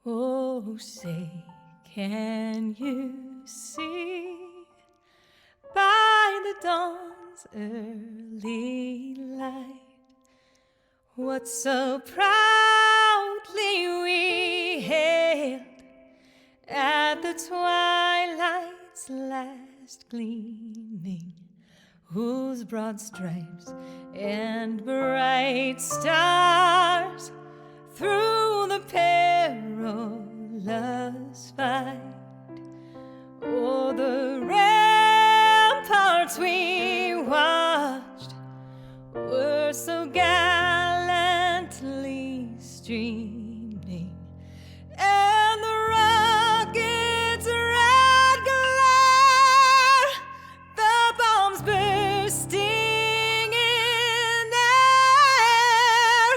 Oh, say, can you see by the dawn's early light what so proudly we hailed at the twilight's last gleaming, whose broad stripes and bright stars through the perilous fight o'er the ramparts we watched were so gallantly streaming, and the rocket's red glare, the bombs bursting in air,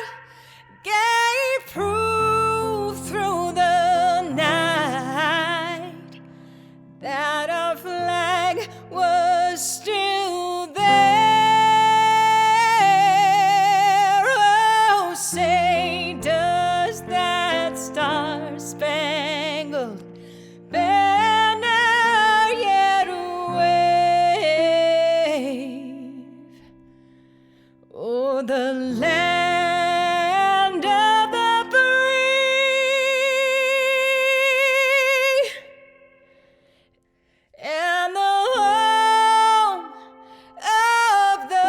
gave proof through the night that our flag was still there. Oh, say, does that star-spangled banner yet wave o'er the land of the free and the home of the brave?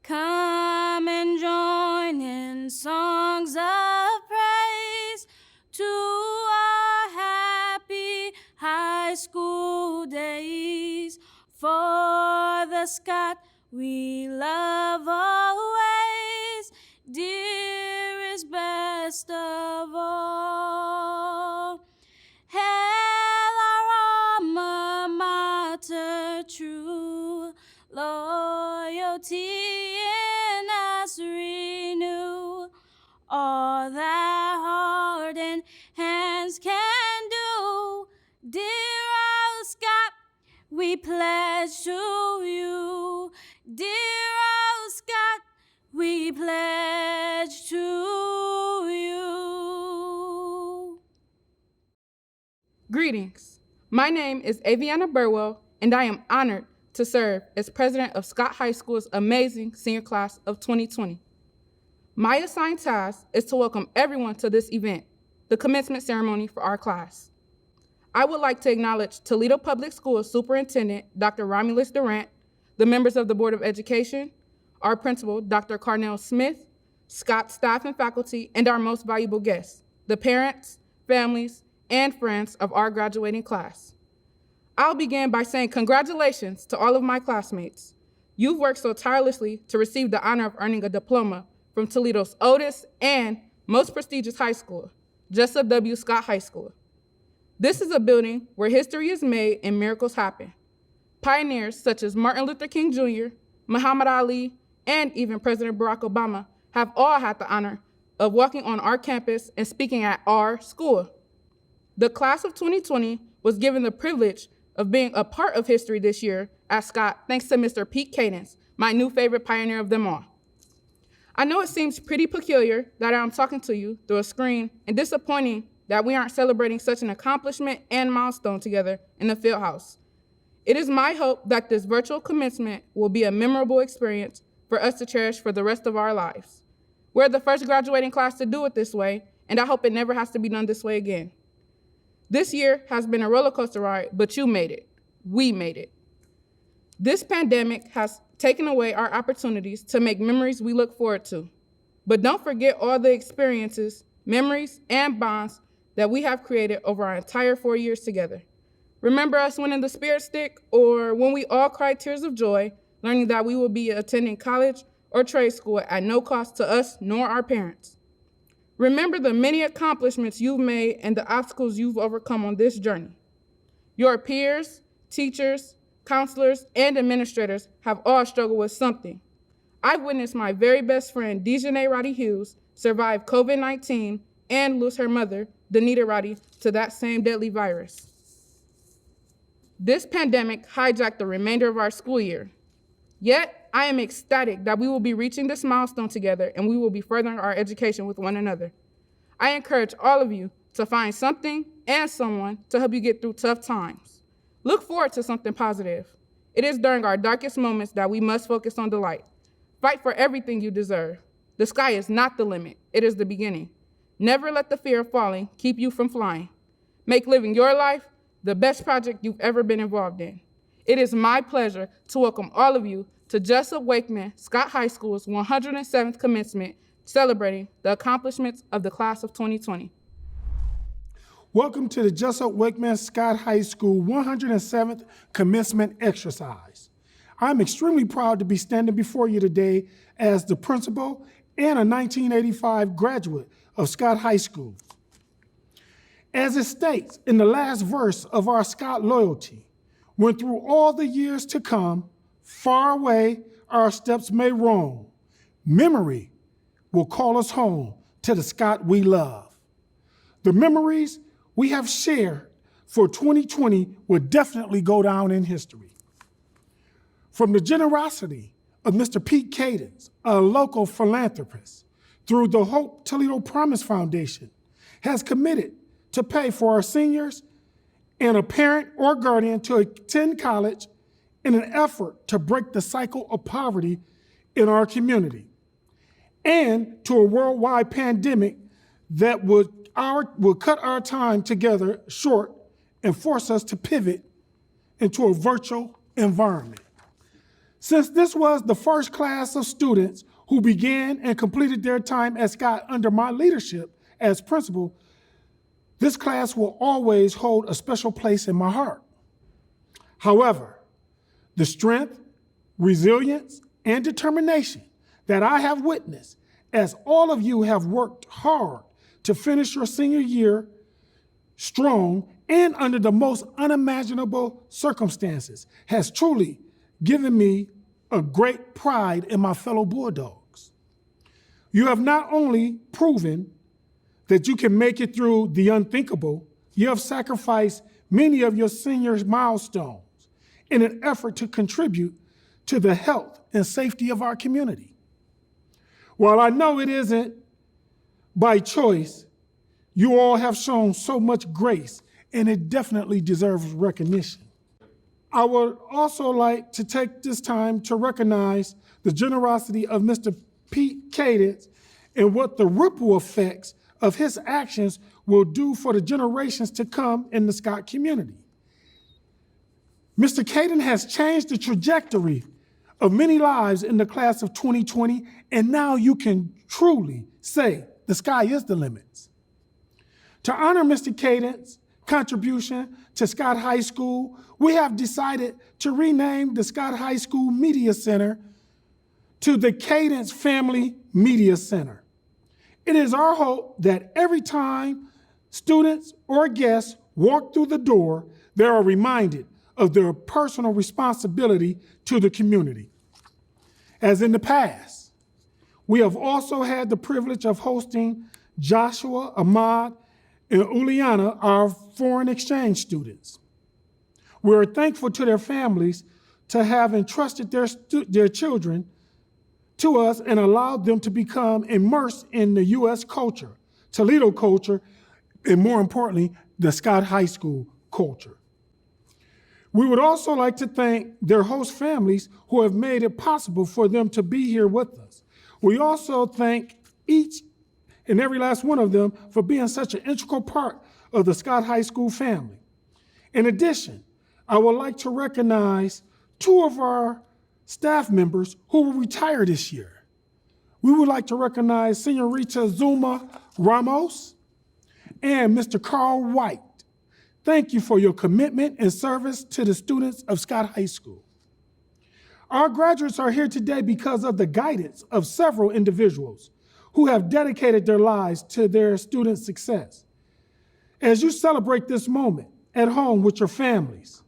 Come and join in songs of praise to our happy high school days. For the Scott we love always, dearest, best of all. Hail our alma mater, true loyalty in us renew. All that heart and hands can do, dear old Scott, we pledge to you. Dear old Scott, we pledge to you. Greetings. My name is Avionna Burwell, and I am honored to serve as president of Scott High School's amazing senior class of 2020. My assigned task is to welcome everyone to this event, the commencement ceremony for our class. I would like to acknowledge Toledo Public Schools Superintendent, Dr. Romules Durant, the members of the Board of Education, our principal, Dr. Carnell Smith, Scott staff and faculty, and our most valuable guests, the parents, families, and friends of our graduating class. I'll begin by saying congratulations to all of my classmates. You've worked so tirelessly to receive the honor of earning a diploma from Toledo's oldest and most prestigious high school, Jessup W. Scott High School. This is a building where history is made and miracles happen. Pioneers such as Martin Luther King Jr., Muhammad Ali, and even President Barack Obama have all had the honor of walking on our campus and speaking at our school. The class of 2020 was given the privilege of being a part of history this year at Scott thanks to Mr. Pete Kadens, my new favorite pioneer of them all. I know it seems pretty peculiar that I'm talking to you through a screen and disappointing that we aren't celebrating such an accomplishment and milestone together in the field house. It is my hope that this virtual commencement will be a memorable experience for us to cherish for the rest of our lives. We're the first graduating class to do it this way, and I hope it never has to be done this way again. This year has been a roller coaster ride, but you made it. We made it. This pandemic has taken away our opportunities to make memories we look forward to. But don't forget all the experiences, memories, and bonds that we have created over our entire 4 years together. Remember us winning the Spirit Stick, or when we all cried tears of joy, learning that we will be attending college or trade school at no cost to us nor our parents. Remember the many accomplishments you've made and the obstacles you've overcome on this journey. Your peers, teachers, counselors, and administrators have all struggled with something. I've witnessed my very best friend, Dejanay Roddy Hughes, survive COVID-19 and lose her mother, Danita Roddy, to that same deadly virus. This pandemic hijacked the remainder of our school year. Yet, I am ecstatic that we will be reaching this milestone together and we will be furthering our education with one another. I encourage all of you to find something and someone to help you get through tough times. Look forward to something positive. It is during our darkest moments that we must focus on the light. Fight for everything you deserve. The sky is not the limit, it is the beginning. Never let the fear of falling keep you from flying. Make living your life the best project you've ever been involved in. It is my pleasure to welcome all of you to Jessup Wakeman Scott High School's 107th commencement, celebrating the accomplishments of the class of 2020. Welcome to the Jessup Wakeman Scott High School 107th commencement exercise. I'm extremely proud to be standing before you today as the principal and a 1985 graduate of Scott High School. As it states in the last verse of our Scott loyalty, when through all the years to come, far away our steps may roam, memory will call us home to the Scott we love. The memories we have shared for 2020 will definitely go down in history. From the generosity of Mr. Pete Kadens, a local philanthropist, through the Hope Toledo Promise Foundation, has committed to pay for our seniors and a parent or guardian to attend college in an effort to break the cycle of poverty in our community, and to a worldwide pandemic that would cut our time together short and force us to pivot into a virtual environment. Since this was the first class of students who began and completed their time at Scott under my leadership as principal, this class will always hold a special place in my heart. However, the strength, resilience, and determination that I have witnessed as all of you have worked hard to finish your senior year strong and under the most unimaginable circumstances has truly given me a great pride in my fellow Bulldogs. You have not only proven that you can make it through the unthinkable, you have sacrificed many of your seniors' milestones in an effort to contribute to the health and safety of our community. While I know it isn't by choice, you all have shown so much grace, and it definitely deserves recognition. I would also like to take this time to recognize the generosity of Mr. Pete Kadens and what the ripple effects of his actions will do for the generations to come in the Scott community. Mr. Kadens has changed the trajectory of many lives in the class of 2020, and now you can truly say the sky is the limits. To honor Mr. Kadens' contribution to Scott High School, we have decided to rename the Scott High School Media Center to the Kadens Family Media Center. It is our hope that every time students or guests walk through the door, they are reminded of their personal responsibility to the community. As in the past, we have also had the privilege of hosting Joshua, Ahmad, and Uliana, our foreign exchange students. We are thankful to their families to have entrusted their children to us and allowed them to become immersed in the U.S. culture, Toledo culture, and more importantly, the Scott High School culture. We would also like to thank their host families who have made it possible for them to be here with us. We also thank each and every last one of them for being such an integral part of the Scott High School family. In addition, I would like to recognize two of our staff members who will retire this year. We would like to recognize Senorita Zuma Ramos and Mr. Carl White. Thank you for your commitment and service to the students of Scott High School. Our graduates are here today because of the guidance of several individuals who have dedicated their lives to their students' success. As you celebrate this moment at home with your families,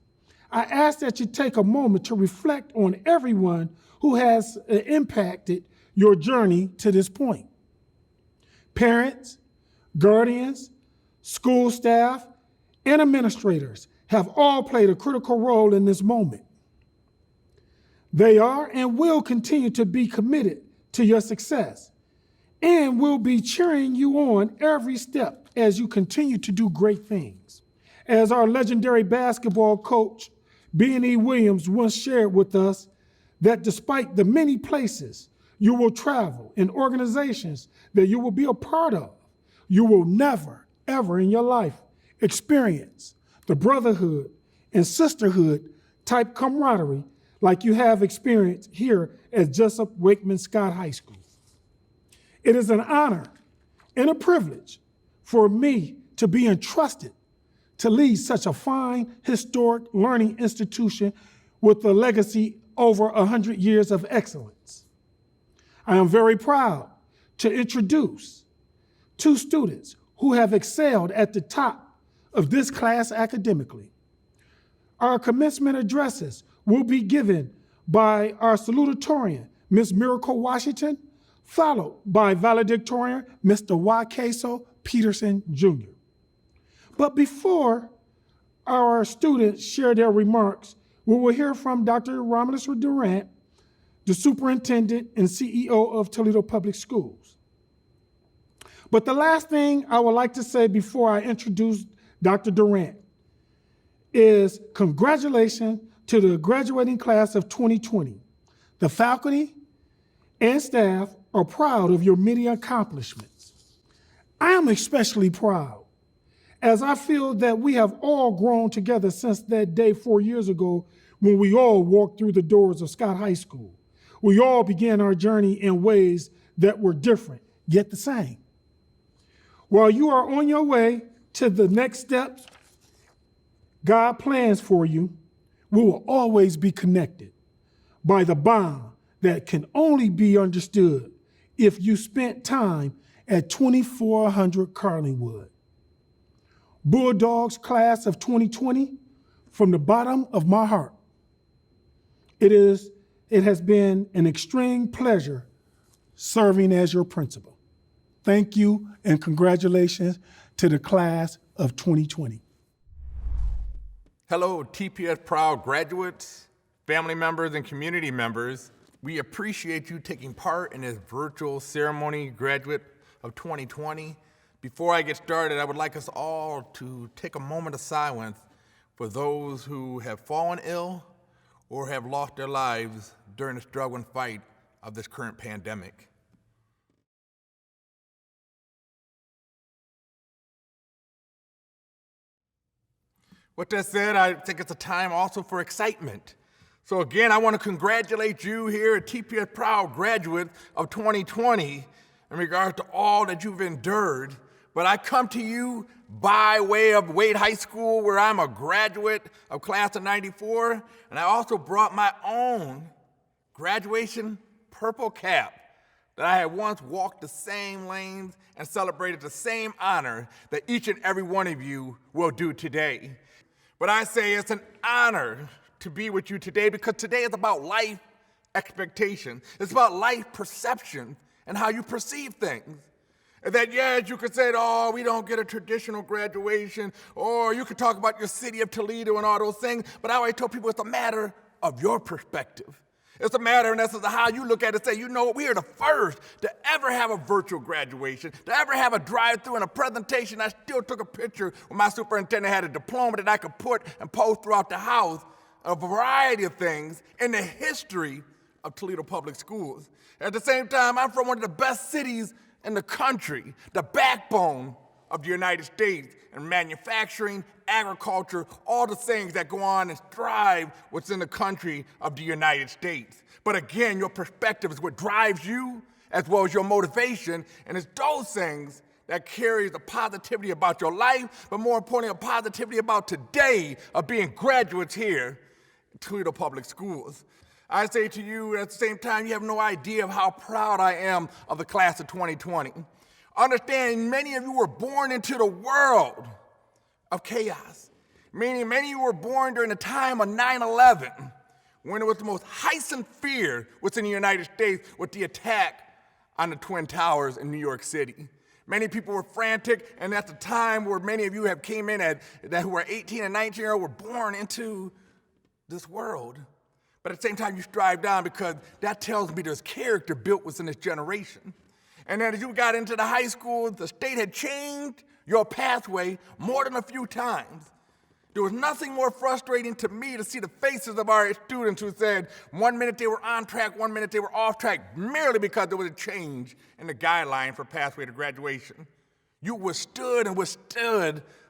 I ask that you take a moment to reflect on everyone who has impacted your journey to this point. Parents, guardians, school staff, and administrators have all played a critical role in this moment. They are and will continue to be committed to your success and will be cheering you on every step as you continue to do great things. As our legendary basketball coach, B&E Williams, once shared with us, that despite the many places you will travel and organizations that you will be a part of, you will never, ever in your life experience the brotherhood and sisterhood type camaraderie like you have experienced here at Jessup Wakeman Scott High School. It is an honor and a privilege for me to be entrusted to lead such a fine, historic learning institution with a legacy over 100 years of excellence. I am very proud to introduce two students who have excelled at the top of this class academically. Our commencement addresses will be given by our salutatorian, Ms. Miracle Washington, followed by Valedictorian, Mr. Wakeso Peterson, Jr. But before our students share their remarks, we will hear from Dr. Romules Durant, the Superintendent and CEO of Toledo Public Schools. But the last thing I would like to say before I introduce Dr. Durant is congratulations to the graduating class of 2020. The faculty and staff are proud of your many accomplishments. I am especially proud as I feel that we have all grown together since that day 4 years ago when we all walked through the doors of Scott High School. We all began our journey in ways that were different, yet the same. While you are on your way to the next steps God plans for you, we will always be connected by the bond that can only be understood if you spent time at 2400 Carlingwood. Bulldogs class of 2020, from the bottom of my heart, it has been an extreme pleasure serving as your principal. Thank you and congratulations to the class of 2020. Hello, TPS proud graduates, family members, and community members. We appreciate you taking part in this virtual ceremony, graduate of 2020. Before I get started, I would like us all to take a moment of silence for those who have fallen ill or have lost their lives during the struggle and fight of this current pandemic. With that said, I think it's a time also for excitement. So again, I want to congratulate you here at TPS Proud Graduate of 2020 in regards to all that you've endured. But I come to you by way of Wade High School, where I'm a graduate of class of 94, and I also brought my own graduation purple cap that I had once walked the same lanes and celebrated the same honor that each and every one of you will do today. But I say it's an honor to be with you today because today is about life expectation. It's about life perception and how you perceive things. And that, yes, you could say, oh, we don't get a traditional graduation, or you could talk about your city of Toledo and all those things, but I always tell people it's a matter of your perspective. It's a matter, in essence, of how you look at it and say, you know what, we are the first to ever have a virtual graduation, to ever have a drive-through and a presentation. I still took a picture when my superintendent had a diploma that I could put and post throughout the house, a variety of things in the history of Toledo Public Schools. At the same time, I'm from one of the best cities in the country, the backbone of the United States in manufacturing, agriculture, all the things that go on and thrive within the country of the United States. But again, your perspective is what drives you as well as your motivation, and it's those things that carries the positivity about your life, but more importantly, a positivity about today of being graduates here at Toledo Public Schools. I say to you at the same time, you have no idea of how proud I am of the class of 2020. Understand, many of you were born into the world of chaos, meaning many of you were born during the time of 9/11, when it was the most heightened fear within the United States with the attack on the Twin Towers in New York City. Many people were frantic, and at the time where many of you have came in who were 18 and 19 years old were born into this world. But at the same time, you strive down because that tells me there's character built within this generation. And then as you got into the high school, the state had changed your pathway more than a few times. There was nothing more frustrating to me to see the faces of our students who said 1 minute they were on track, 1 minute they were off track, merely because there was a change in the guideline for pathway to graduation. You withstood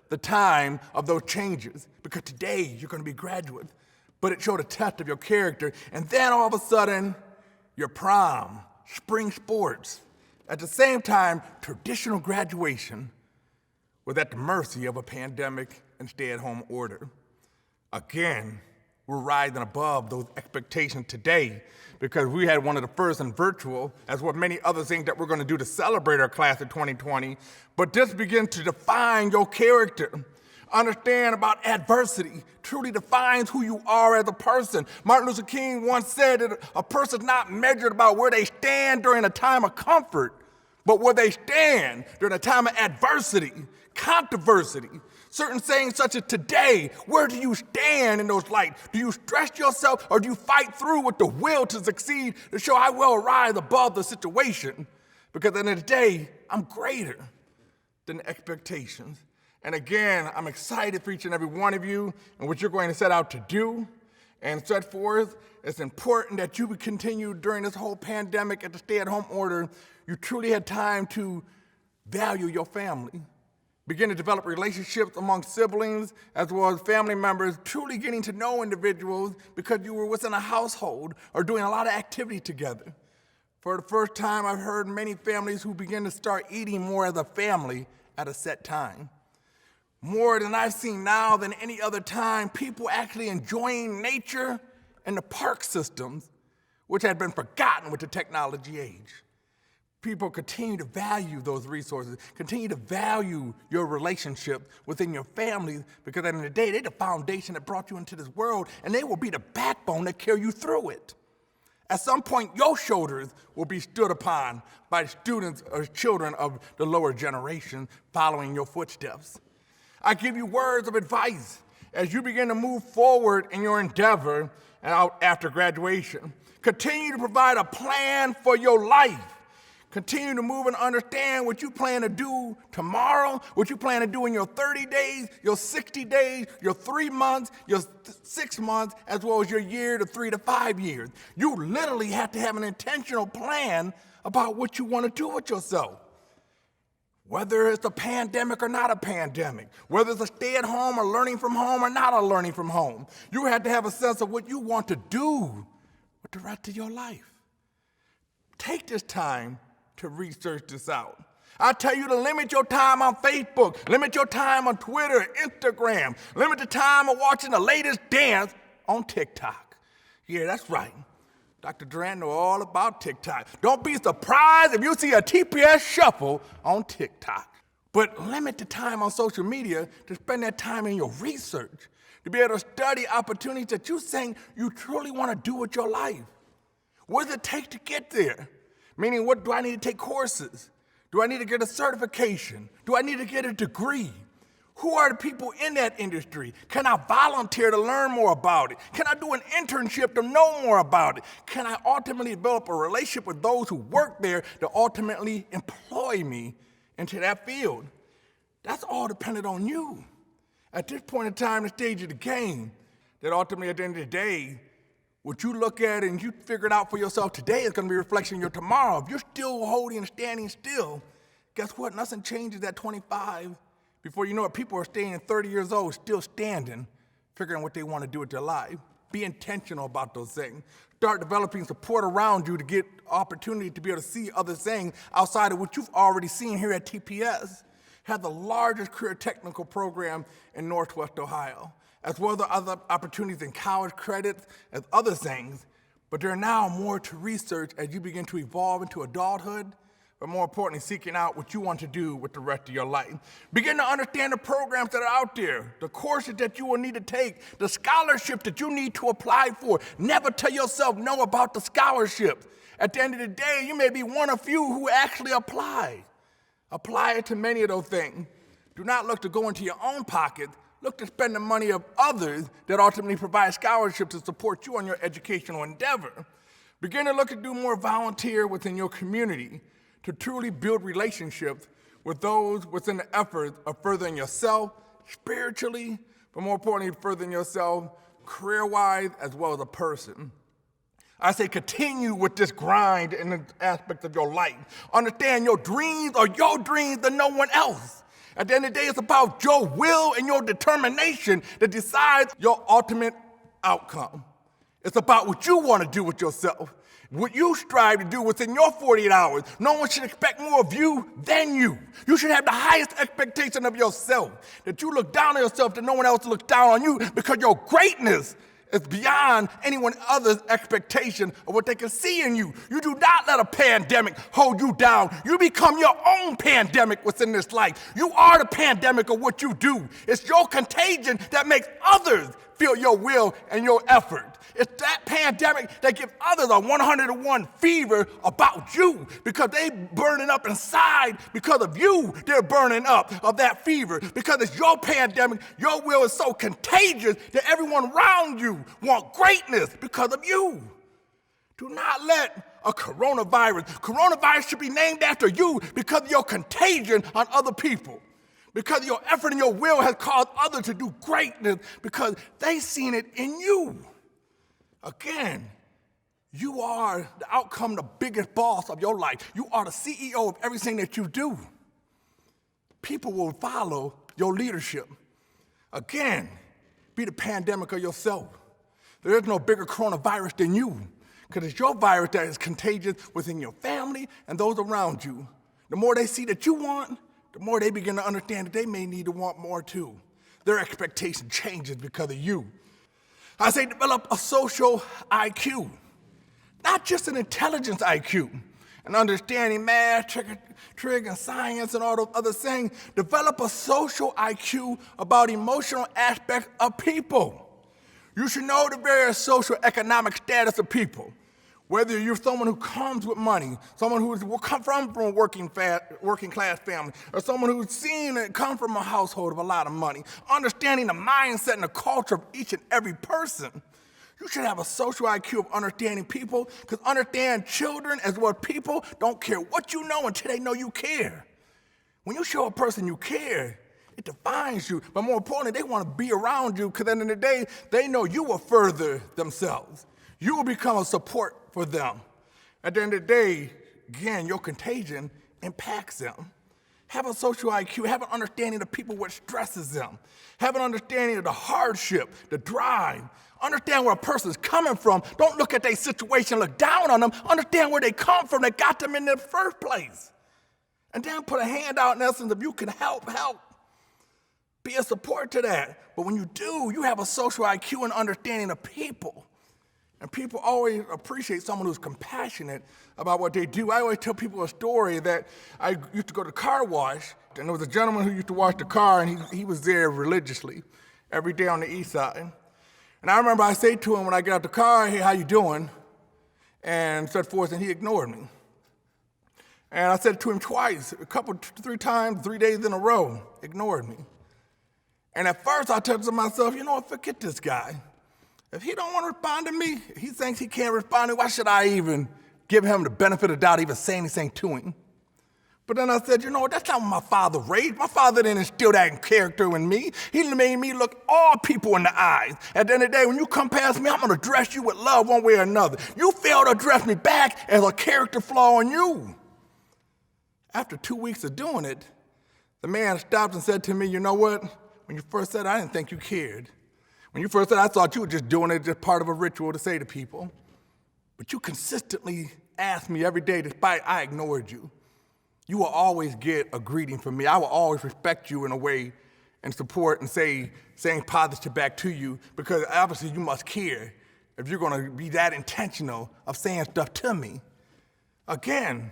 the time of those changes, because today you're going to be graduates. But it showed a test of your character. And then all of a sudden, your prom, spring sports, at the same time, traditional graduation was at the mercy of a pandemic and stay-at-home order. Again, we're rising above those expectations today because we had one of the first in virtual, as well as many other things that we're going to do to celebrate our class of 2020. But this begins to define your character. Understand about adversity truly defines who you are as a person. Martin Luther King once said that a person's not measured about where they stand during a time of comfort, but where they stand during a time of adversity, controversy. Certain sayings such as today, where do you stand in those lights? Do you stress yourself or do you fight through with the will to succeed to show I will rise above the situation? Because at the end of the day, I'm greater than the expectations. And again, I'm excited for each and every one of you and what you're going to set out to do and set forth. It's important that you would continue during this whole pandemic at the stay-at-home order. You truly had time to value your family. Begin to develop relationships among siblings as well as family members, truly getting to know individuals because you were within a household or doing a lot of activity together. For the first time, I've heard many families who begin to start eating more as a family at a set time. More than I've seen now than any other time, people actually enjoying nature and the park systems, which had been forgotten with the technology age. People continue to value those resources, continue to value your relationship within your family, because at the end of the day, they're the foundation that brought you into this world, and they will be the backbone that carry you through it. At some point, your shoulders will be stood upon by students or children of the lower generation following your footsteps. I give you words of advice as you begin to move forward in your endeavor out after graduation. Continue to provide a plan for your life. Continue to move and understand what you plan to do tomorrow, what you plan to do in your 30 days, your 60 days, your 3 months, your 6 months, as well as your year to 3 to 5 years. You literally have to have an intentional plan about what you want to do with yourself. Whether it's a pandemic or not a pandemic, whether it's a stay-at-home or learning from home or not a learning from home, you have to have a sense of what you want to do with the rest of your life. Take this time to research this out. I tell you to limit your time on Facebook, limit your time on Twitter, Instagram, limit the time of watching the latest dance on TikTok. Yeah, that's right. Dr. Durant knows all about TikTok. Don't be surprised if you see a TPS shuffle on TikTok. But limit the time on social media to spend that time in your research, to be able to study opportunities that you saying you truly want to do with your life. What does it take to get there? Meaning, what do I need to take courses? Do I need to get a certification? Do I need to get a degree? Who are the people in that industry? Can I volunteer to learn more about it? Can I do an internship to know more about it? Can I ultimately develop a relationship with those who work there to ultimately employ me into that field? That's all dependent on you. At this point in time, the stage of the game, that ultimately at the end of the day, what you look at and you figure it out for yourself today is going to be a reflection of your tomorrow. If you're still holding and standing still, Guess what? Nothing changes at 25. Before you know it, people are staying 30 years old, still standing, figuring what they want to do with their life. Be intentional about those things. Start developing support around you to get opportunity to be able to see other things outside of what you've already seen here at TPS. Have the largest career technical program in Northwest Ohio, as well as other opportunities in college credits and other things. But there are now more to research as you begin to evolve into adulthood, but more importantly, seeking out what you want to do with the rest of your life. Begin to understand the programs that are out there, the courses that you will need to take, the scholarships that you need to apply for. Never tell yourself no about the scholarships. At the end of the day, you may be one of few who actually apply. Apply it to many of those things. Do not look to go into your own pocket. Look to spend the money of others that ultimately provide scholarships to support you on your educational endeavor. Begin to look to do more volunteer within your community to truly build relationships with those within the effort of furthering yourself spiritually, but more importantly, furthering yourself career-wise as well as a person. I say continue with this grind in the aspect of your life. Understand your dreams are your dreams and no one else. At the end of the day, it's about your will and your determination that decides your ultimate outcome. It's about what you want to do with yourself, what you strive to do within your 48 hours. No one should expect more of you than you. You should have the highest expectation of yourself, that you look down on yourself, that no one else looks down on you, because your greatness is beyond anyone other's expectation of what they can see in you. You do not let a pandemic hold you down. You become your own pandemic within this life. You are the pandemic of what you do. It's your contagion that makes others feel your will and your effort. It's that pandemic that gives others a 101 fever about you, because they burning up inside because of you. They're burning up of that fever because it's your pandemic. Your will is so contagious that everyone around you want greatness because of you. Do not let a coronavirus should be named after you because of your contagion on other people. Because your effort and your will has caused others to do greatness because they've seen it in you. Again, you are the outcome, the biggest boss of your life. You are the CEO of everything that you do. People will follow your leadership. Again, be the pandemic of yourself. There is no bigger coronavirus than you, because it's your virus that is contagious within your family and those around you. The more they see that you want, the more they begin to understand that they may need to want more too. Their expectation changes because of you. I say develop a social IQ, not just an intelligence IQ, and understanding math, trig, and science, and all those other things. Develop a social IQ about emotional aspects of people. You should know the various social economic status of people. Whether you're someone who comes with money, someone who come from a working class family, or someone who's seen and come from a household of a lot of money, understanding the mindset and the culture of each and every person. You should have a social IQ of understanding people, because understand children as well as people don't care what you know until they know you care. When you show a person you care, it defines you. But more importantly, they want to be around you, because at the end of the day, they know you will further themselves. You will become a support for them. At the end of the day, again, your contagion impacts them. Have a social IQ, have an understanding of people, what stresses them. Have an understanding of the hardship, the drive. Understand where a person's coming from. Don't look at their situation, look down on them. Understand where they come from that got them in the first place. And then put a hand out in essence if you can help. Be a support to that. But when you do, you have a social IQ and understanding of people. And people always appreciate someone who's compassionate about what they do. I always tell people a story that I used to go to the car wash, and there was a gentleman who used to wash the car, and he was there religiously every day on the east side. And I remember I said to him when I got out the car, "Hey, how you doing?" and so forth, and he ignored me. And I said it to him twice, three times, 3 days in a row, ignored me. And at first I thought to myself, you know what, forget this guy. If he don't want to respond to me, he thinks he can't respond to me, why should I even give him the benefit of the doubt, even saying anything to him? But then I said, you know what, that's not what my father raised. My father didn't instill that character in me. He made me look all people in the eyes. At the end of the day, when you come past me, I'm going to address you with love one way or another. You fail to address me back as a character flaw in you. After 2 weeks of doing it, the man stopped and said to me, you know what? When you first said it, I didn't think you cared. When you first said it, I thought you were just doing it just part of a ritual to say to people. But you consistently asked me every day, despite I ignored you. You will always get a greeting from me. I will always respect you in a way and support and saying positive back to you, because obviously you must care if you're gonna be that intentional of saying stuff to me. Again,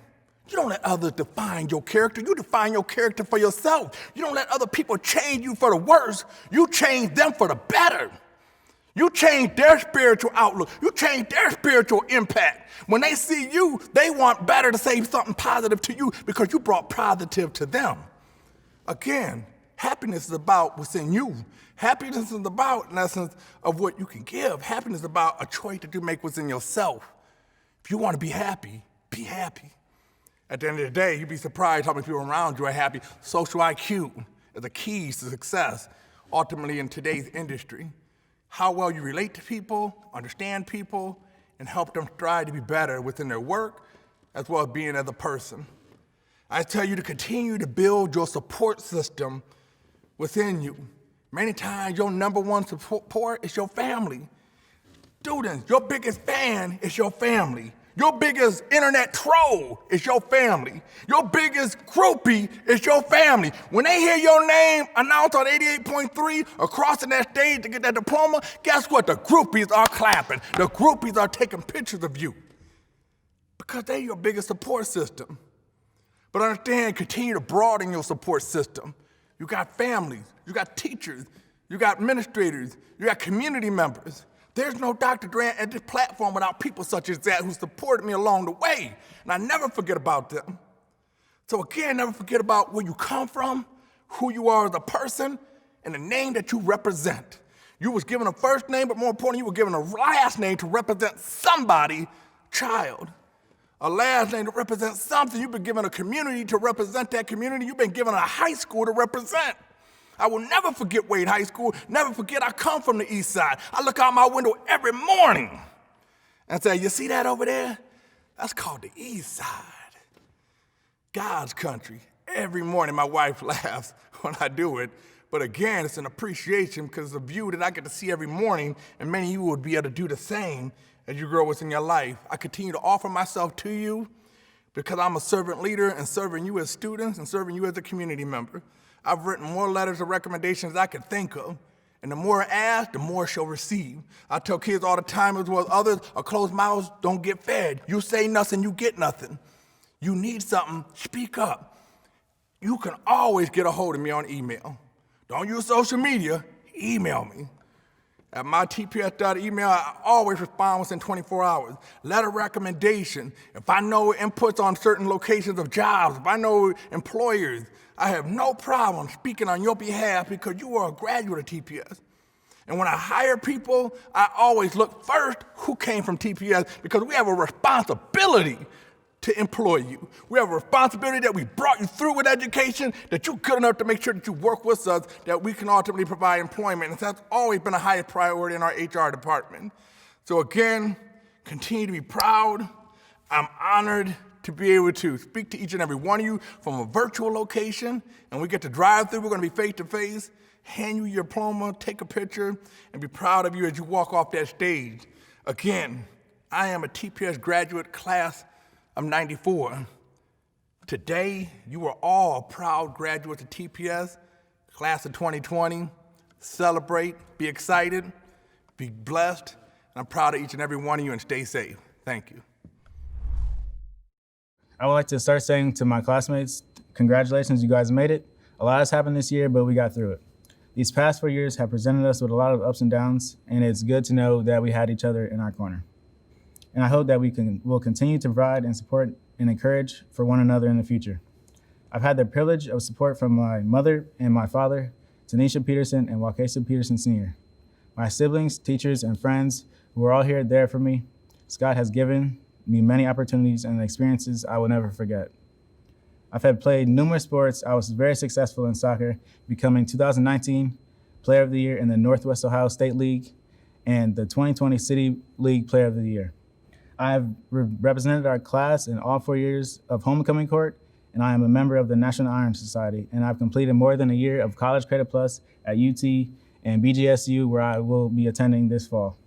you don't let others define your character. You define your character for yourself. You don't let other people change you for the worse. You change them for the better. You change their spiritual outlook. You change their spiritual impact. When they see you, they want better to say something positive to you because you brought positive to them. Again, happiness is about what's in you. Happiness is about, in essence, of what you can give. Happiness is about a choice that you make within yourself. If you want to be happy, be happy. At the end of the day, you'd be surprised how many people around you are happy. Social IQ is the key to success, ultimately in today's industry. How well you relate to people, understand people, and help them strive to be better within their work, as well as being as a person. I tell you to continue to build your support system within you. Many times, your number one support is your family. Students, your biggest fan is your family. Your biggest internet troll is your family. Your biggest groupie is your family. When they hear your name announced on 88.3 or crossing that stage to get that diploma, guess what? The groupies are clapping. The groupies are taking pictures of you because they're your biggest support system. But understand, continue to broaden your support system. You got families, you got teachers, you got administrators, you got community members. There's no Dr. Grant at this platform without people such as that who supported me along the way, and I never forget about them. So again, never forget about where you come from, who you are as a person, and the name that you represent. You was given a first name, but more importantly, you were given a last name to represent somebody, child. A last name to represent something. You've been given a community to represent that community. You've been given a high school to represent. I will never forget Wade High School, never forget I come from the east side. I look out my window every morning and say, you see that over there? That's called the east side. God's country. Every morning my wife laughs when I do it, but again, it's an appreciation because it's a view that I get to see every morning, and many of you would be able to do the same as you grow within your life. I continue to offer myself to you because I'm a servant leader and serving you as students and serving you as a community member. I've written more letters of recommendations I could think of, and the more I ask, the more she'll receive. I tell kids all the time, as well as others, a closed mouth don't get fed. You say nothing, you get nothing. You need something, speak up. You can always get a hold of me on email. Don't use social media, email me. At mytps.email, I always respond within 24 hours. Letter recommendation. If I know inputs on certain locations of jobs, if I know employers, I have no problem speaking on your behalf because you are a graduate of TPS. And when I hire people, I always look first who came from TPS because we have a responsibility to employ you. We have a responsibility that we brought you through with education, that you're good enough to make sure that you work with us, that we can ultimately provide employment. And that's always been the highest priority in our HR department. So again, continue to be proud. I'm honored to be able to speak to each and every one of you from a virtual location, and we get to drive through. We're gonna be face-to-face, hand you your diploma, take a picture, and be proud of you as you walk off that stage. Again, I am a TPS graduate class of 94. Today, you are all proud graduates of TPS, class of 2020. Celebrate, be excited, be blessed, and I'm proud of each and every one of you, and stay safe. Thank you. I would like to start saying to my classmates, congratulations, you guys made it. A lot has happened this year, but we got through it. These past 4 years have presented us with a lot of ups and downs, and it's good to know that we had each other in our corner. And I hope that we'll continue to provide and support and encourage for one another in the future. I've had the privilege of support from my mother and my father, Tanisha Peterson and Wakeso Peterson Sr. My siblings, teachers, and friends who are all here there for me. Scott has given me many opportunities and experiences I will never forget. I've had played numerous sports. I was very successful in soccer, becoming 2019 Player of the Year in the Northwest Ohio State League and the 2020 City League Player of the Year. I've represented our class in all 4 years of homecoming court and I am a member of the National Iron Society, and I've completed more than a year of College Credit Plus at UT and BGSU, where I will be attending this fall.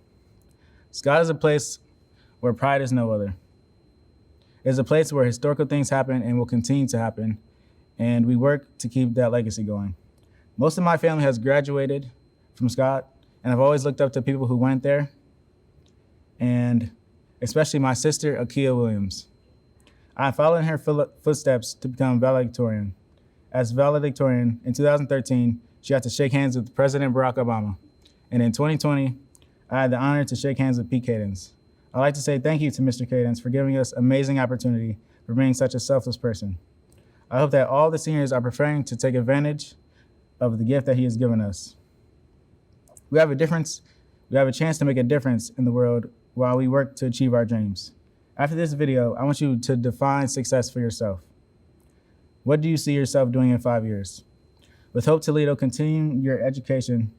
Scott is a place where pride is no other. It's a place where historical things happen and will continue to happen, and we work to keep that legacy going. Most of my family has graduated from Scott, and I've always looked up to people who went there, and especially my sister, Akia Williams. I followed in her footsteps to become valedictorian. As valedictorian in 2013, she had to shake hands with President Barack Obama. And in 2020, I had the honor to shake hands with Pete Kadens. I'd like to say thank you to Mr. Kadens for giving us amazing opportunity for being such a selfless person. I hope that all the seniors are preparing to take advantage of the gift that he has given us. We have a chance to make a difference in the world while we work to achieve our dreams. After this video, I want you to define success for yourself. What do you see yourself doing in 5 years? With Hope Toledo, continuing your education,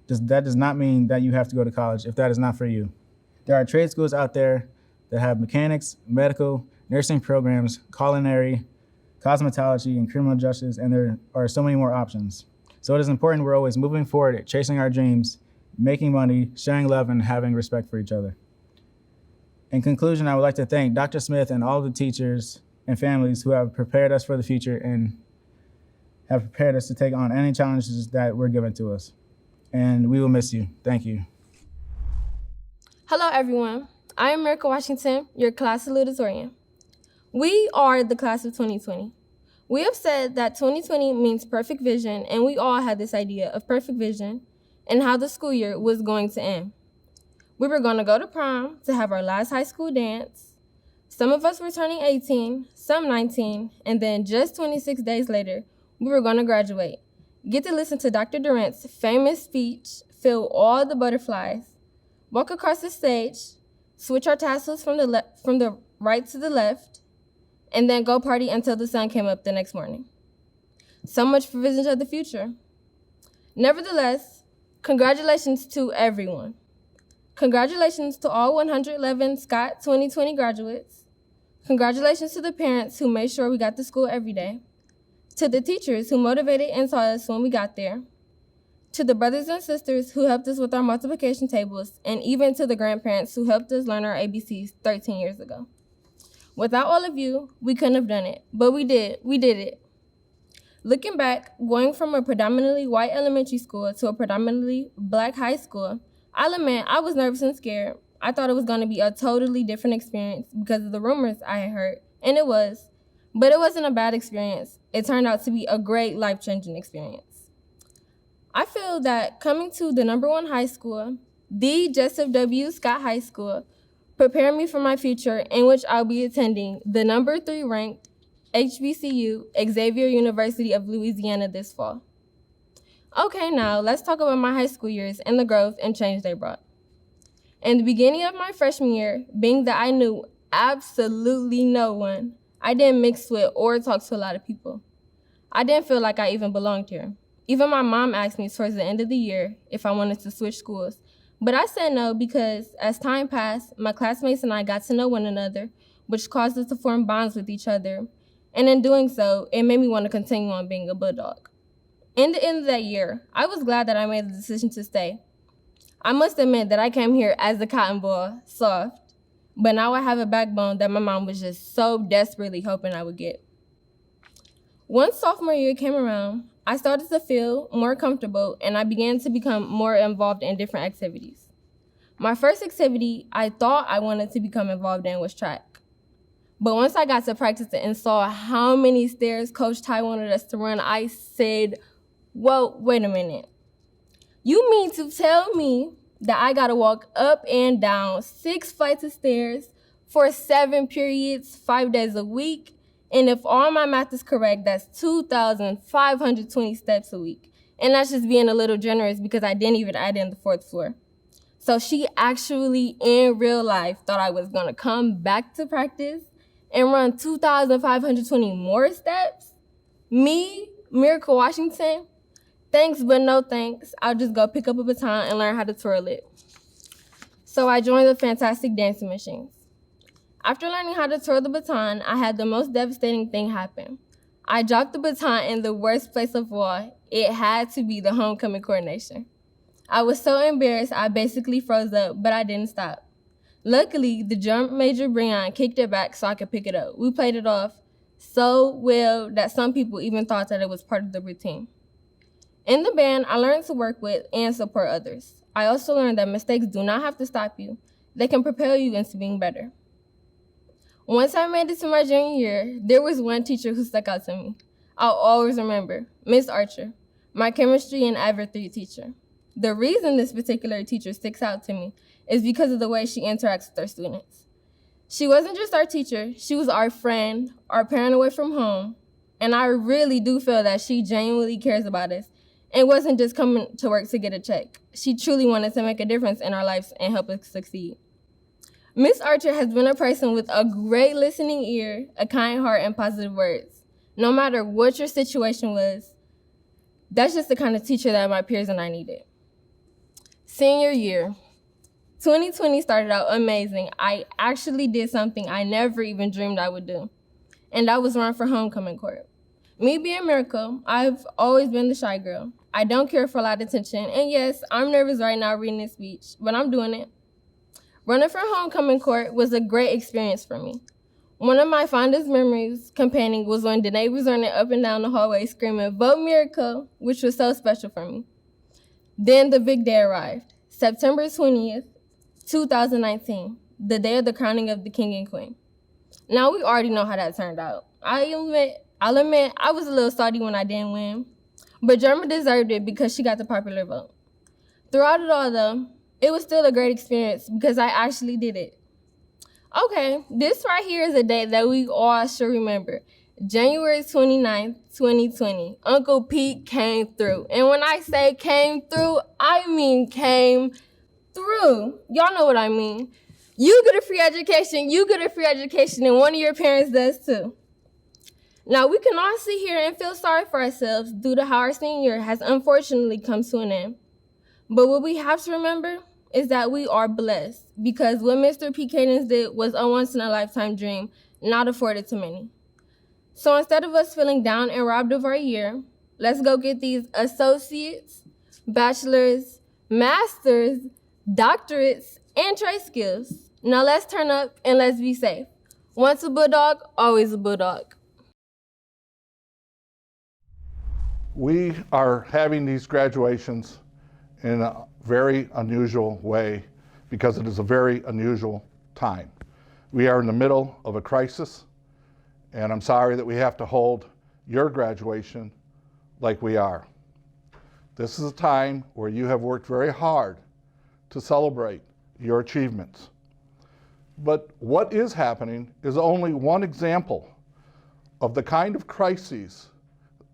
that does not mean that you have to go to college if that is not for you. There are trade schools out there that have mechanics, medical, nursing programs, culinary, cosmetology, and criminal justice, and there are so many more options. So it is important we're always moving forward, chasing our dreams, making money, sharing love, and having respect for each other. In conclusion, I would like to thank Dr. Smith and all the teachers and families who have prepared us for the future and have prepared us to take on any challenges that were given to us. And we will miss you. Thank you. Hello, everyone. I am Merkyah Washington, your class salutatorian. We are the class of 2020. We have said that 2020 means perfect vision, and we all had this idea of perfect vision and how the school year was going to end. We were going to go to prom to have our last high school dance. Some of us were turning 18, some 19, and then just 26 days later, we were going to graduate. Get to listen to Dr. Durant's famous speech, feel all the butterflies, walk across the stage, switch our tassels from the right to the left, and then go party until the sun came up the next morning. So much for visions of the future. Nevertheless, congratulations to everyone. Congratulations to all 111 Scott 2020 graduates. Congratulations to the parents who made sure we got to school every day. To the teachers who motivated and taught us when we got there. To the brothers and sisters who helped us with our multiplication tables, and even to the grandparents who helped us learn our ABCs 13 years ago. Without all of you, we couldn't have done it, but we did it. Looking back, going from a predominantly white elementary school to a predominantly black high school, I'll admit I was nervous and scared. I thought it was going to be a totally different experience because of the rumors I had heard, and it was. But it wasn't a bad experience. It turned out to be a great life-changing experience. I feel that coming to the #1 high school, the Joseph W. Scott High School, prepared me for my future, in which I'll be attending the #3 ranked HBCU, Xavier University of Louisiana this fall. Okay, now let's talk about my high school years and the growth and change they brought. In the beginning of my freshman year, being that I knew absolutely no one, I didn't mix with or talk to a lot of people. I didn't feel like I even belonged here. Even my mom asked me towards the end of the year if I wanted to switch schools, but I said no because as time passed, my classmates and I got to know one another, which caused us to form bonds with each other, and in doing so, it made me want to continue on being a bulldog. In the end of that year, I was glad that I made the decision to stay. I must admit that I came here as a cotton ball, soft, but now I have a backbone that my mom was just so desperately hoping I would get. Once sophomore year came around, I started to feel more comfortable and I began to become more involved in different activities. My first activity I thought I wanted to become involved in was track. But once I got to practice it and saw how many stairs Coach Ty wanted us to run, I said, whoa, wait a minute. You mean to tell me that I gotta walk up and down 6 flights of stairs for 7 periods, 5 days a week? And if all my math is correct, that's 2,520 steps a week. And that's just being a little generous because I didn't even add in the 4th floor. So she actually, in real life, thought I was gonna come back to practice and run 2,520 more steps? Me, Merkyah Washington? Thanks, but no thanks. I'll just go pick up a baton and learn how to twirl it. So I joined the Fantastic Dancing Machines. After learning how to twirl the baton, I had the most devastating thing happen. I dropped the baton in the worst place of all. It had to be the homecoming coordination. I was so embarrassed I basically froze up, but I didn't stop. Luckily, the drum major Breon kicked it back so I could pick it up. We played it off so well that some people even thought that it was part of the routine. In the band, I learned to work with and support others. I also learned that mistakes do not have to stop you. They can propel you into being better. Once I made it to my junior year, there was one teacher who stuck out to me. I'll always remember, Miss Archer, my chemistry and Avid 3 teacher. The reason this particular teacher sticks out to me is because of the way she interacts with her students. She wasn't just our teacher, she was our friend, our parent away from home, and I really do feel that she genuinely cares about us and wasn't just coming to work to get a check. She truly wanted to make a difference in our lives and help us succeed. Miss Archer has been a person with a great listening ear, a kind heart, and positive words. No matter what your situation was, that's just the kind of teacher that my peers and I needed. Senior year. 2020 started out amazing. I actually did something I never even dreamed I would do, and that was run for homecoming court. Me being Merkyah, I've always been the shy girl. I don't care for a lot of attention, and yes, I'm nervous right now reading this speech, but I'm doing it. Running for homecoming court was a great experience for me. One of my fondest memories campaigning was when the neighbors running up and down the hallway screaming, "Vote Merkyah," which was so special for me. Then the big day arrived, September 20th, 2019, the day of the crowning of the king and queen. Now we already know how that turned out. I'll admit I was a little salty when I didn't win, but Germa deserved it because she got the popular vote. Throughout it all though, it was still a great experience because I actually did it. Okay, this right here is a date that we all should remember. January 29th, 2020, Uncle Pete came through. And when I say came through, I mean came through. Y'all know what I mean. You get a free education, and one of your parents does too. Now, we can all sit here and feel sorry for ourselves due to how our senior year has unfortunately come to an end. But what we have to remember is that we are blessed because what Mr. P. Kadens did was a once-in-a-lifetime dream, not afforded to many. So instead of us feeling down and robbed of our year, let's go get these associates, bachelors, masters, doctorates, and trade skills. Now let's turn up and let's be safe. Once a bulldog, always a bulldog. We are having these graduations in a very unusual way because it is a very unusual time. We are in the middle of a crisis, and I'm sorry that we have to hold your graduation like we are. This is a time where you have worked very hard to celebrate your achievements. But what is happening is only one example of the kind of crises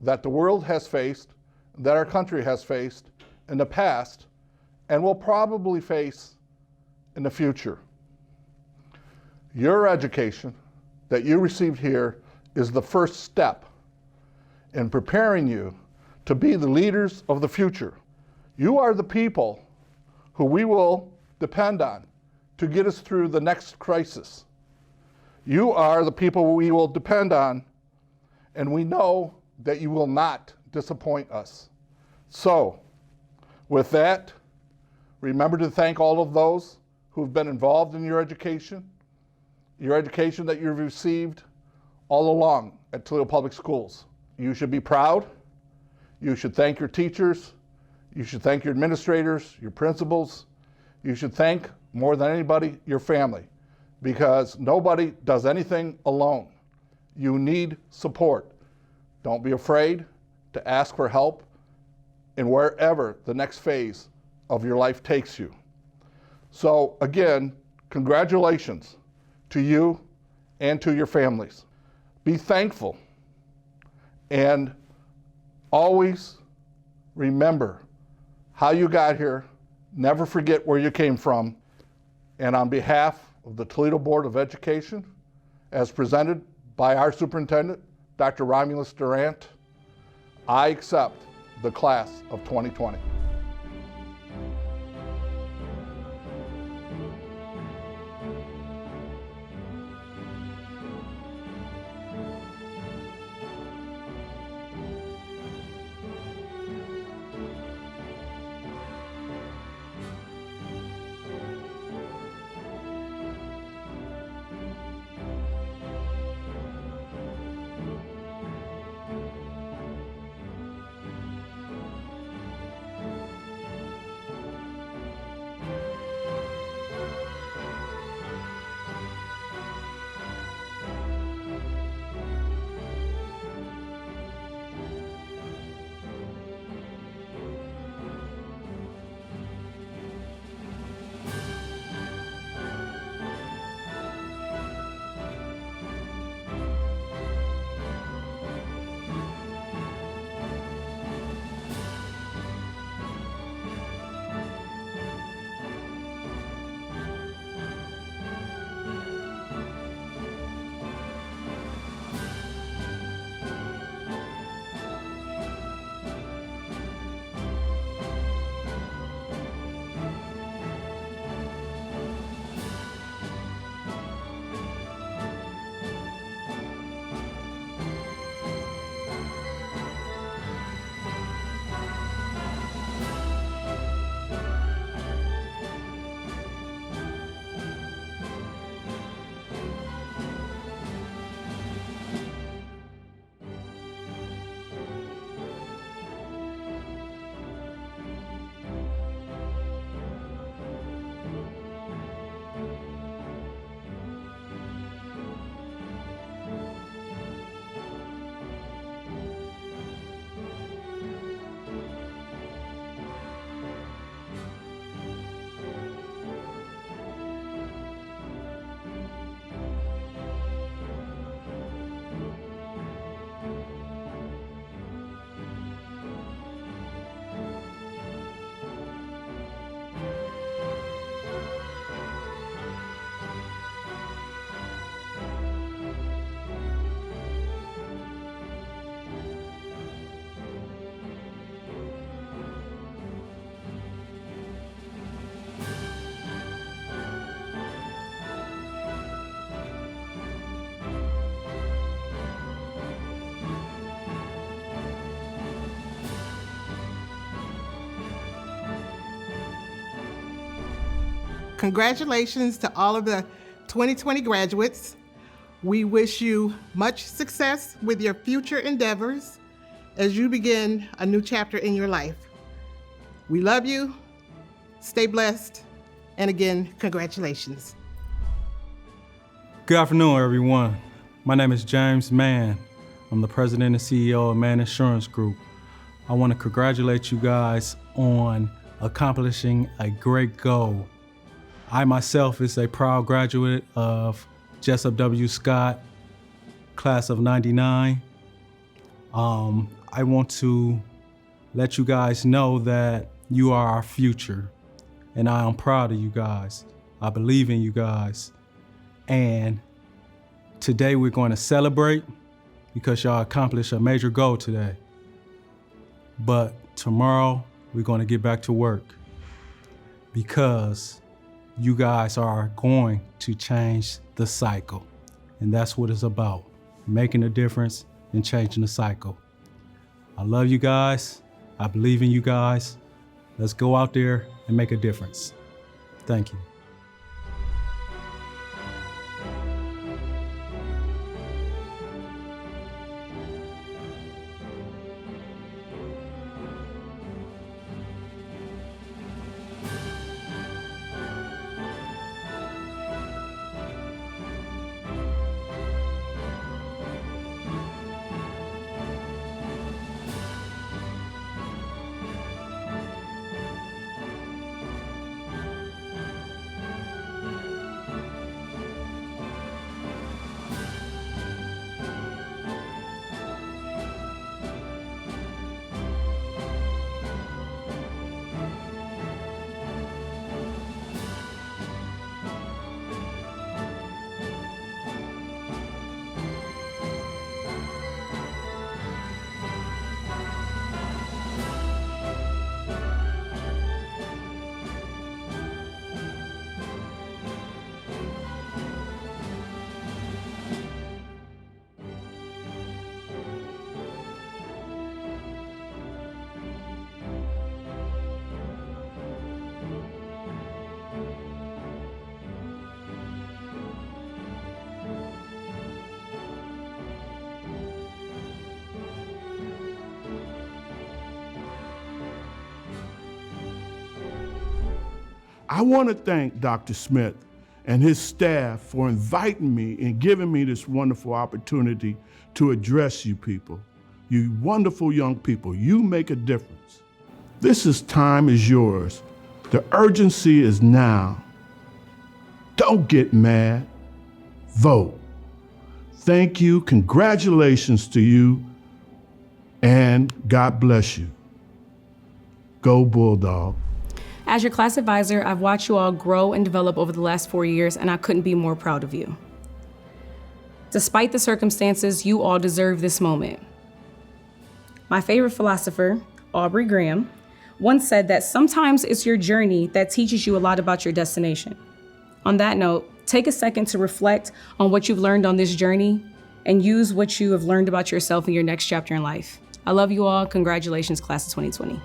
that the world has faced, that our country has faced in the past, and will probably face in the future. Your education that you received here is the first step in preparing you to be the leaders of the future. You are the people who we will depend on to get us through the next crisis. You are the people we will depend on, and we know that you will not disappoint us. So, with that, remember to thank all of those who've been involved in your education that you've received all along at Toledo Public Schools. You should be proud. You should thank your teachers. You should thank your administrators, your principals. You should thank, more than anybody, your family, because nobody does anything alone. You need support. Don't be afraid to ask for help in wherever the next phase of your life takes you. So again, congratulations to you and to your families. Be thankful and always remember how you got here. Never forget where you came from. And on behalf of the Toledo Board of Education, as presented by our superintendent, Dr. Romules Durant, I accept the class of 2020. congratulations to all of the 2020 graduates. We wish you much success with your future endeavors as you begin a new chapter in your life. We love you, stay blessed, and again, congratulations. Good afternoon, everyone. My name is James Mann. I'm the president and CEO of Mann Insurance Group. I want to congratulate you guys on accomplishing a great goal. I myself is a proud graduate of Jessup W. Scott, class of '99. I want to let you guys know that you are our future, and I am proud of you guys. I believe in you guys. And today we're going to celebrate because y'all accomplished a major goal today. But tomorrow we're going to get back to work because you guys are going to change the cycle. And that's what it's about, making a difference and changing the cycle. I love you guys. I believe in you guys. Let's go out there and make a difference. Thank you. I want to thank Dr. Smith and his staff for inviting me and giving me this wonderful opportunity to address you people. You wonderful young people, you make a difference. Time is yours. The urgency is now. Don't get mad, vote. Thank you, congratulations to you, and God bless you. Go Bulldog. As your class advisor, I've watched you all grow and develop over the last 4 years, and I couldn't be more proud of you. Despite the circumstances, you all deserve this moment. My favorite philosopher, Aubrey Graham, once said that sometimes it's your journey that teaches you a lot about your destination. On that note, take a second to reflect on what you've learned on this journey and use what you have learned about yourself in your next chapter in life. I love you all. Congratulations, class of 2020.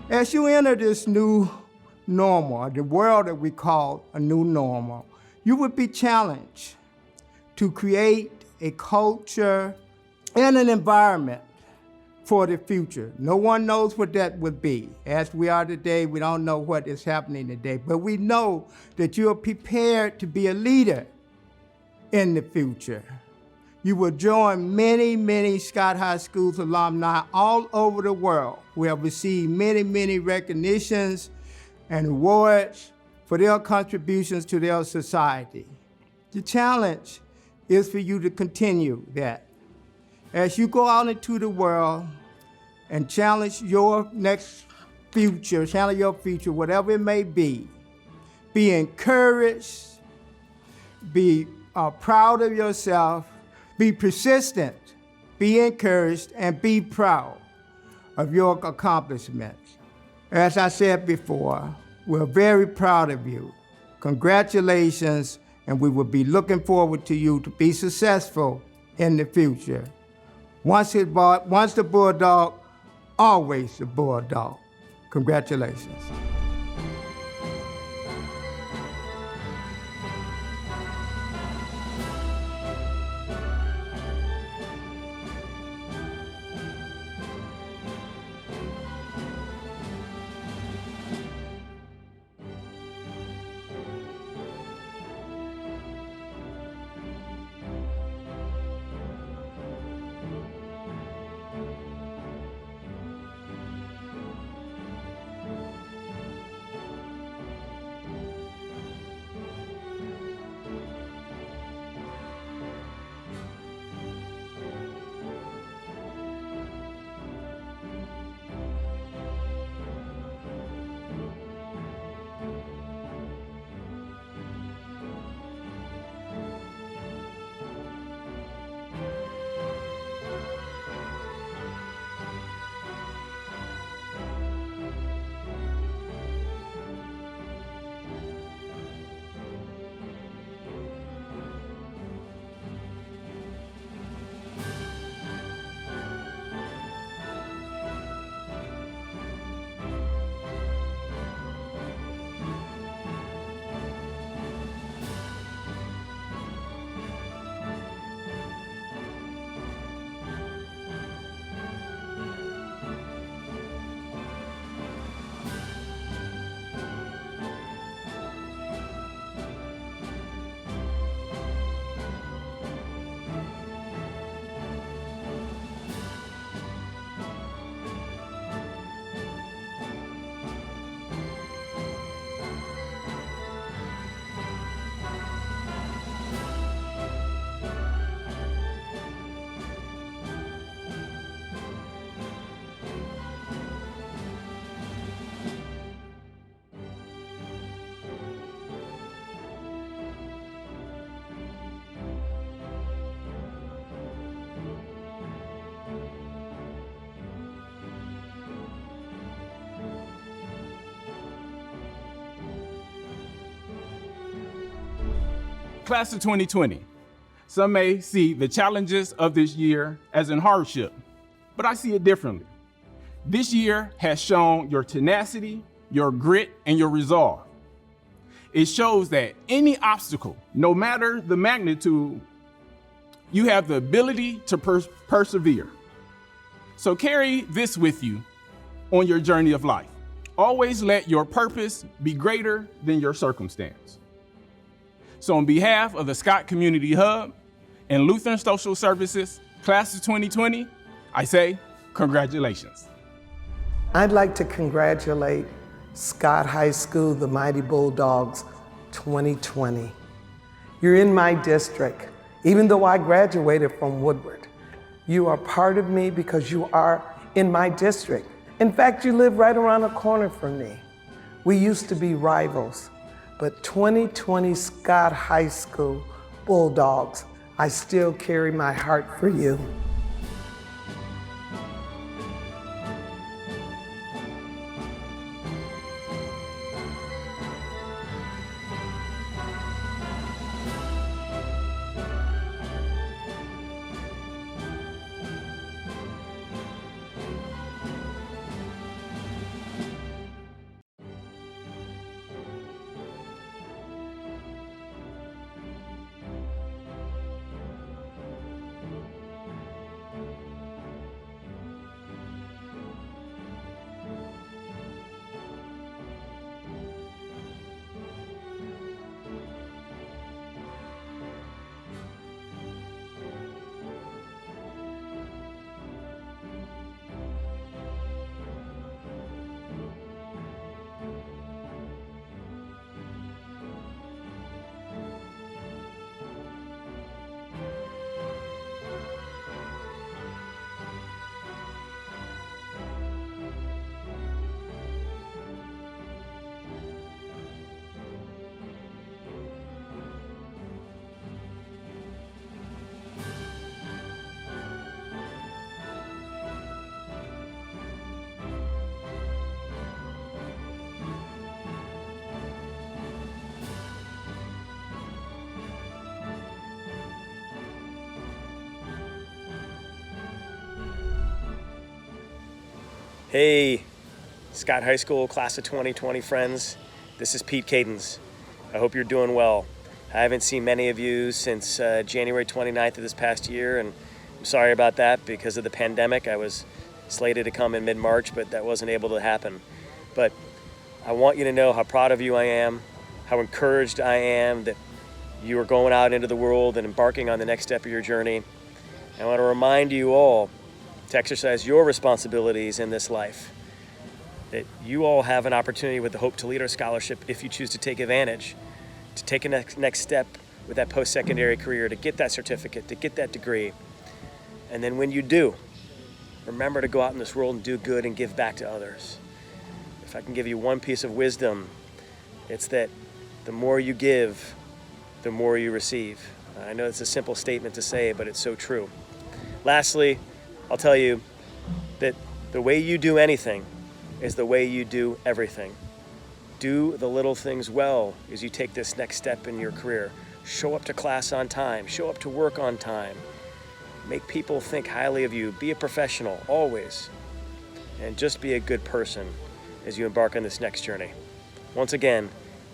As you enter this new normal, the world that we call a new normal, you would be challenged to create a culture and an environment for the future. No one knows what that would be. As we are today, we don't know what is happening today, but we know that you are prepared to be a leader in the future. You will join many, many Scott High School's alumni all over the world who have received many, many recognitions and awards for their contributions to their society. The challenge is for you to continue that. As you go out into the world and challenge your next future, challenge your future, whatever it may be encouraged, be proud of yourself, be persistent, be encouraged, and be proud of your accomplishments. As I said before, we're very proud of you. Congratulations, and we will be looking forward to you to be successful in the future. Once the Bulldog, always the Bulldog. Congratulations. Class of 2020. Some may see the challenges of this year as in hardship, but I see it differently. This year has shown your tenacity, your grit, and your resolve. It shows that any obstacle, no matter the magnitude, you have the ability to persevere. So carry this with you on your journey of life. Always let your purpose be greater than your circumstance. So on behalf of the Scott Community Hub and Lutheran Social Services, Class of 2020, I say congratulations. I'd like to congratulate Scott High School, the Mighty Bulldogs 2020. You're in my district, even though I graduated from Woodward. You are part of me because you are in my district. In fact, you live right around the corner from me. We used to be rivals, but 2020 Scott High School Bulldogs, I still carry my heart for you. Hey, Scott High School Class of 2020 friends. This is Pete Kadens. I hope you're doing well. I haven't seen many of you since January 29th of this past year, and I'm sorry about that because of the pandemic. I was slated to come in mid-March, but that wasn't able to happen. But I want you to know how proud of you I am, how encouraged I am that you are going out into the world and embarking on the next step of your journey. I want to remind you all to exercise your responsibilities in this life, that you all have an opportunity with the Hope Toledo Scholarship if you choose to take advantage, to take a next step with that post-secondary career, to get that certificate, to get that degree. And then when you do, remember to go out in this world and do good and give back to others. If I can give you one piece of wisdom, it's that the more you give, the more you receive. I know it's a simple statement to say, but it's so true. Lastly, I'll tell you that the way you do anything is the way you do everything. Do the little things well as you take this next step in your career. Show up to class on time. Show up to work on time. Make people think highly of you. Be a professional, always. And just be a good person as you embark on this next journey. Once again,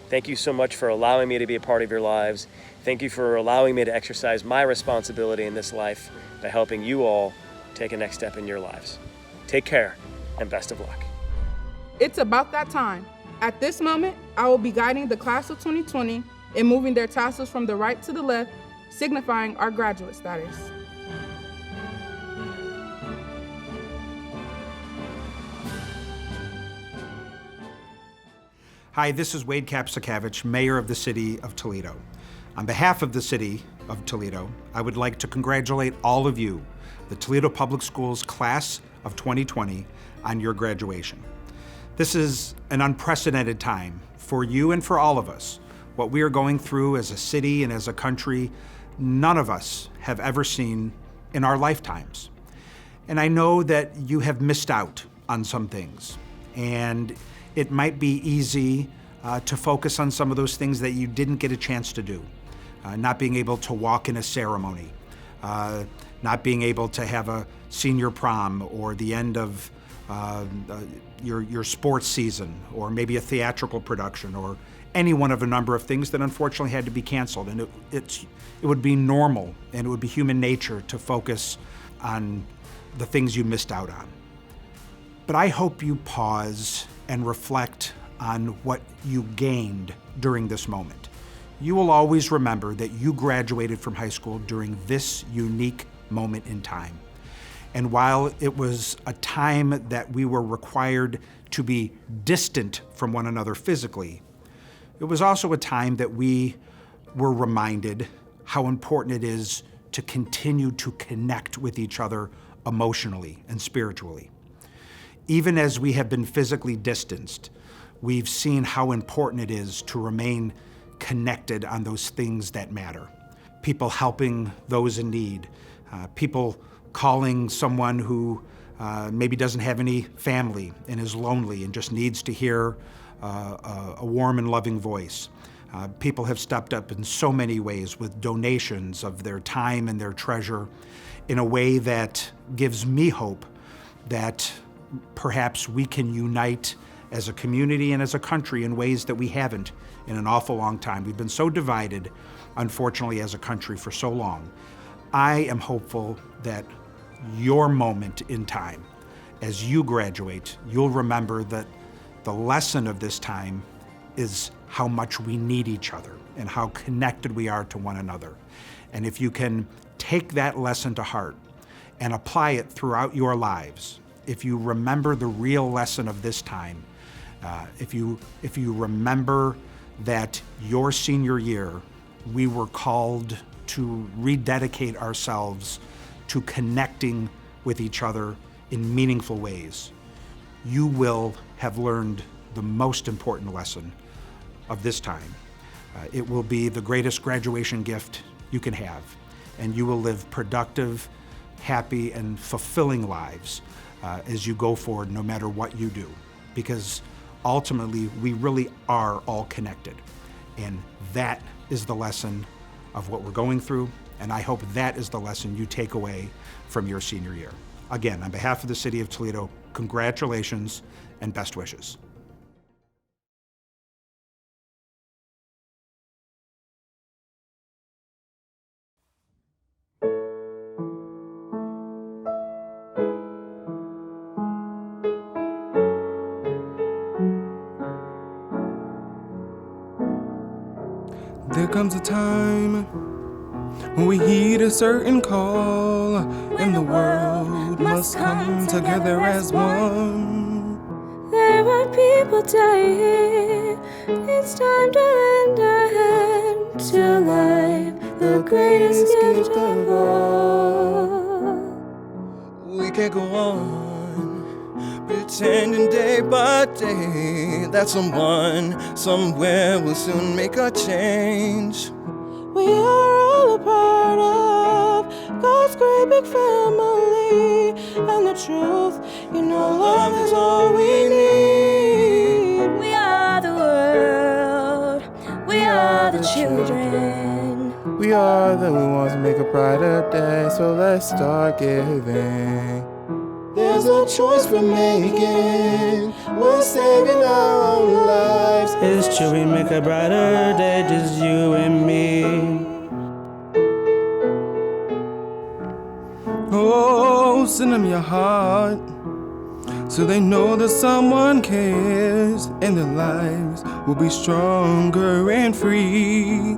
thank you so much for allowing me to be a part of your lives. Thank you for allowing me to exercise my responsibility in this life by helping you all take a next step in your lives. Take care and best of luck. It's about that time. At this moment, I will be guiding the class of 2020 in moving their tassels from the right to the left, signifying our graduate status. Hi, this is Wade Kapsakavich, Mayor of the City of Toledo. On behalf of the City of Toledo, I would like to congratulate all of you, the Toledo Public Schools Class of 2020, on your graduation. This is an unprecedented time for you and for all of us. What we are going through as a city and as a country, none of us have ever seen in our lifetimes. And I know that you have missed out on some things, and it might be easy to focus on some of those things that you didn't get a chance to do. Not being able to walk in a ceremony, not being able to have a senior prom or the end of your sports season, or maybe a theatrical production, or any one of a number of things that unfortunately had to be canceled. And it would be normal and it would be human nature to focus on the things you missed out on. But I hope you pause and reflect on what you gained during this moment. You will always remember that you graduated from high school during this unique moment in time. And while it was a time that we were required to be distant from one another physically, it was also a time that we were reminded how important it is to continue to connect with each other emotionally and spiritually. Even as we have been physically distanced, we've seen how important it is to remain connected on those things that matter. People helping those in need, people calling someone who maybe doesn't have any family and is lonely and just needs to hear a warm and loving voice. People have stepped up in so many ways with donations of their time and their treasure in a way that gives me hope that perhaps we can unite as a community and as a country in ways that we haven't in an awful long time. We've been so divided, unfortunately, as a country for so long. I am hopeful that your moment in time, as you graduate, you'll remember that the lesson of this time is how much we need each other and how connected we are to one another. And if you can take that lesson to heart and apply it throughout your lives, if you remember the real lesson of this time, if you remember that your senior year, we were called to rededicate ourselves to connecting with each other in meaningful ways, you will have learned the most important lesson of this time. It will be the greatest graduation gift you can have, and you will live productive, happy, and fulfilling lives as you go forward, no matter what you do, because ultimately we really are all connected, and that is the lesson of what we're going through, and I hope that is the lesson you take away from your senior year. Again, on behalf of the City of Toledo, congratulations and best wishes. There comes a time when we heed a certain call, and the world must come together as one. There are people dying, it's time to lend a hand to life, the greatest gift of all. We can't go on pretending day by day that someone somewhere will soon make a change. We are all a part of God's great big family, and the truth, you know, love is all we need. We are the world, we are the children. We are the ones who make a brighter day, so let's start giving. There's a choice we're making, we're saving our own lives. It's true, we make a brighter day, just you and me. Oh, send them your heart, so they know that someone cares, and their lives will be stronger and free.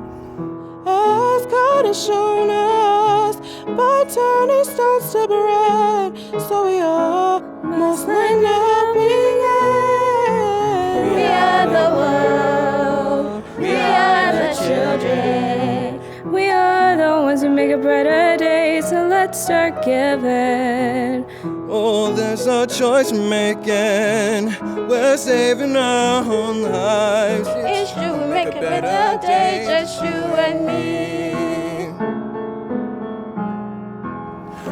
As God has shown us, by turning stones to bread, so we all must lend a helping hand. We are the world, we are the children. We are the ones who make a brighter day, so let's start giving. Oh, there's a choice we're making, we're saving our own lives. It's true, we make a better day, just you and me.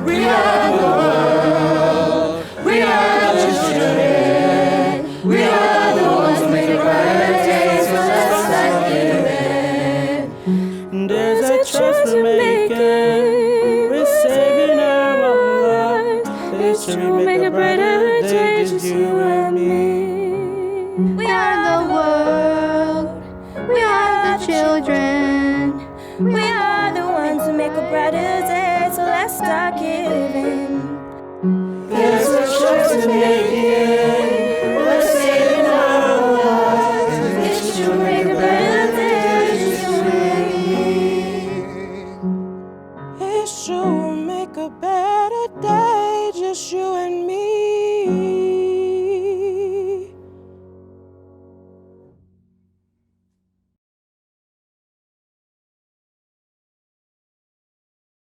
We are the world, we are the children. We are the ones who make a brighter day, so let's start giving. There's a choice we're making, we're saving our own lives. It's true, we make a brighter day, just you and me. We are the world, we are the children. We are the ones who make a brighter day, so let's start giving. There's a choice we're making, we're saving our lives. It's true, make a brighter day, just you and me. It's true, we'll make a better day, just you and me.